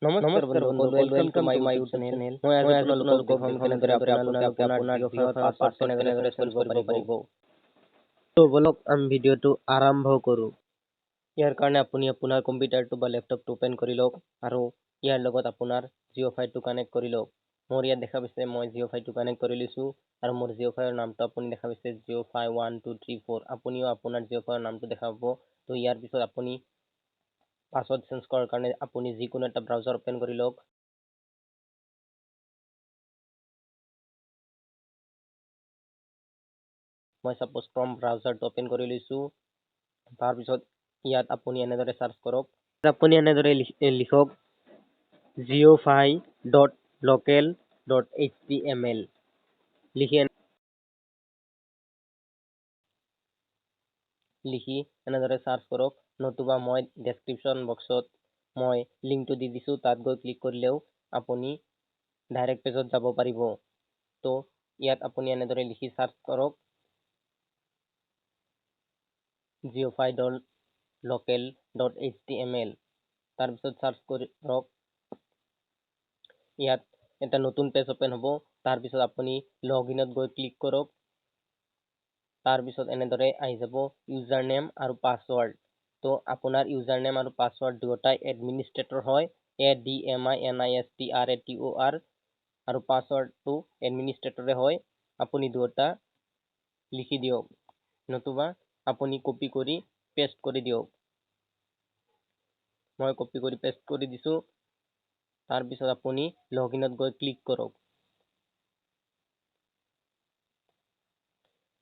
নমস্কাৰ বন্ধুসকল, welcome to my YouTube channel. মই আজি আপোনালোকক দেখাম কেনেদৰে আপোনালোকে আপোনাৰ জিঅ' ফাইবাৰ পাছৱৰ্ড কেনেদৰে চেঞ্জ কৰিব পাৰিব। তো বলক আমি ভিডিঅ'টো আৰম্ভ কৰোঁ। ইয়াৰ কাৰণে আপুনি আপোনাৰ কম্পিউটাৰটো বা লেপটপটো ওপেন কৰি লওক আৰু ইয়াৰ লগত আপোনাৰ জিঅ' ফাইলটো কানেক্ট কৰি লওক। মোৰ ইয়াত দেখা পাইছে মই জিঅ' ফাইলটো কানেক্ট কৰি লৈছোঁ আৰু মোৰ জিঅ' ফাইলৰ নামটো আপুনি দেখা পাইছে জিঅ' ফাইল 1 2 3 4। আপুনিও আপোনাৰ জিঅ' ফাইলৰ নামটো দেখা পাব। তো ইয়াৰ পিছত আপুনি পাছৱৰ্ড চেঞ্জ কৰাৰ কাৰণে আপুনি যিকোনো এটা ব্ৰাউজাৰ ওপেন কৰি লওক। মই সাপোজ ক্ৰম ব্ৰাউজাৰটো ওপেন কৰি লৈছোঁ। তাৰপিছত ইয়াত আপুনি এনেদৰে সাৰ্চ কৰক। আপুনি এনেদৰে লিখক geofile.local.html লিখি এনেদৰে সাৰ্চ কৰক, নতুবা মই ডেছক্ৰিপশ্যন বক্সত মই লিংকটো দি দিছোঁ, তাত গৈ ক্লিক কৰিলেও আপুনি ডাইৰেক্ট পেজত যাব পাৰিব। তো ইয়াত আপুনি এনেদৰে লিখি সাৰ্চ কৰক geofile.local.html। তাৰপিছত সাৰ্চ কৰক। ইয়াত এটা নতুন পেজ ওপেন হ'ব। তাৰপিছত আপুনি লগইনত গৈ ক্লিক কৰক। তাৰপিছত এনেদৰে আহি যাব ইউজাৰ নেম আৰু পাছৱৰ্ড। তো আপোনাৰ ইউজাৰ নেম আৰু পাছৱৰ্ড দুয়োটাই এডমিনিষ্ট্ৰেটৰ হয়, ADMINISTRATOR, আৰু পাছৱৰ্ডটো এডমিনিষ্ট্ৰেটৰে হয়। আপুনি দুয়োটা লিখি দিয়ক, নতুবা আপুনি কপি কৰি পেষ্ট কৰি দিয়ক। মই কপি কৰি পেষ্ট কৰি দিছোঁ। তাৰপিছত আপুনি লগইনত গৈ ক্লিক কৰক।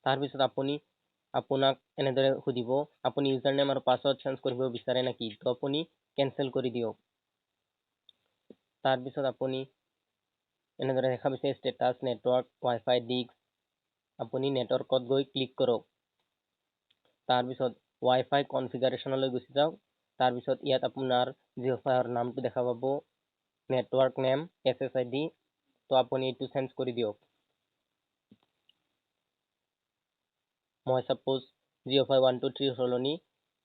তাৰপিছত আপুনি আপোনাক এনেদৰে সুধিব আপুনি ইউজাৰ নেম আৰু পাছৱৰ্ড চেঞ্জ কৰিব বিচাৰে নেকি। তো আপুনি কেনচেল কৰি দিয়ক। তাৰপিছত আপুনি এনেদৰে দেখা পাইছে ষ্টেটাছ, নেটৱৰ্ক, ৱাইফাই, ডিস্ক। আপুনি নেটৱৰ্কত গৈ ক্লিক কৰক। তাৰপিছত ৱাইফাই কনফিগাৰেশ্যনলৈ গুচি যাওক। তাৰপিছত ইয়াত আপোনাৰ জিঅ' ফাইলৰ নামটো দেখা পাব, নেটৱৰ্ক নেম, SSID। তো আপুনি এইটো চেঞ্জ কৰি দিয়ক। মই সাপোজ জিঅ' ফাইল 1 2 3 সলনি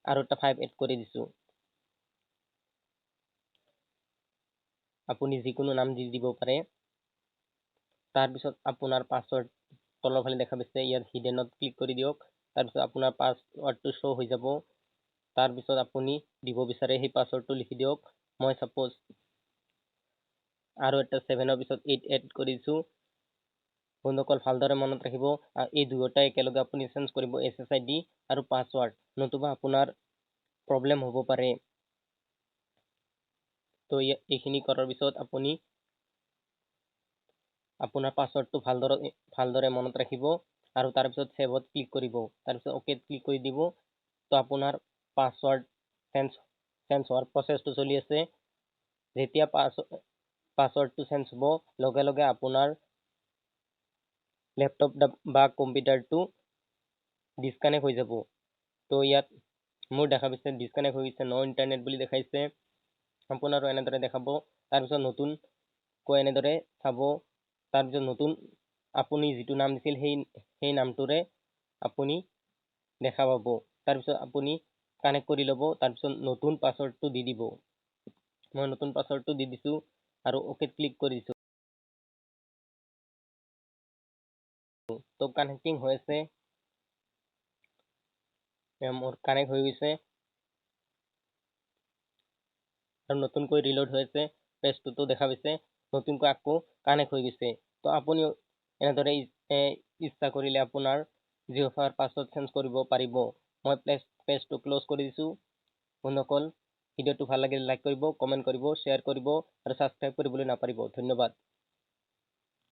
আৰু এটা 5 এড কৰি দিছোঁ। আপুনি যিকোনো নাম দি দিব পাৰে। তাৰপিছত আপোনাৰ পাছৱৰ্ড তলৰ ফালে দেখা পাইছে, ইয়াত হিডেনত ক্লিক কৰি দিয়ক। তাৰপিছত আপোনাৰ পাছৱৰ্ডটো শ্ব' হৈ যাব। তাৰপিছত আপুনি দিব বিচাৰে সেই পাছৱৰ্ডটো লিখি দিয়ক। মই সাপোজ আৰু এটা 7ৰ পিছত 8 এড কৰিছোঁ। বন্ধুসকল ভালদৰে মনত ৰাখিব, এই দুয়োটাই একেলগে আপুনি চেঞ্জ কৰিব, SSID আৰু পাছৱৰ্ড, নতুবা আপোনাৰ প্ৰব্লেম হ'ব পাৰে। তো এইখিনি কৰাৰ পিছত আপুনি আপোনাৰ পাছৱৰ্ডটো ভালদৰে মনত ৰাখিব আৰু তাৰপিছত ছেভত ক্লিক কৰিব। তাৰপিছত অ'কেত ক্লিক কৰি দিব। তো আপোনাৰ পাছৱৰ্ড চেঞ্জ হোৱাৰ প্ৰচেছটো চলি আছে। যেতিয়া পাছৱৰ্ডটো চেঞ্জ হ'ব, লগে লগে আপোনাৰ লেপটপ বা কম্পিউটাৰটো ডিছকানেক্ট হৈ যাব। তো ইয়াত মোৰ দেখা পাইছে ডিছকানেক্ট হৈ গৈছে, ন' ইণ্টাৰনেট বুলি দেখাইছে। আপোনাৰো এনেদৰে দেখাব। তাৰপিছত নতুনকৈ এনেদৰে চাব। তাৰপিছত নতুন আপুনি যিটো নাম দিছিল সেই নামটোৰে আপুনি দেখা পাব। তাৰপিছত আপুনি কানেক্ট কৰি ল'ব। তাৰপিছত নতুন পাছৱৰ্ডটো দি দিব। মই নতুন পাছৱৰ্ডটো দি দিছোঁ আৰু অ'কেত ক্লিক কৰি দিছোঁ। তো কানেক্টিং হৈ আছে, মোৰ কানেক্ট হৈ গৈছে আৰু নতুনকৈ ৰিলোড হৈ আছে। পেজটোতো দেখা পাইছে, নতুনকৈ আকৌ কানেক্ট হৈ গৈছে। তো আপুনি এনেদৰে ইচ্ছা কৰিলে আপোনাৰ জিঅ' ফাইলৰ পাছৱৰ্ড চেঞ্জ কৰিব পাৰিব। মই পেজটো ক্ল'জ কৰি দিছোঁ। বন্ধুসকল, ভিডিঅ'টো ভাল লাগিলে লাইক কৰিব, কমেণ্ট কৰিব, শ্বেয়াৰ কৰিব আৰু ছাবস্ক্ৰাইব কৰিবলৈ নাপাহৰিব। ধন্যবাদ।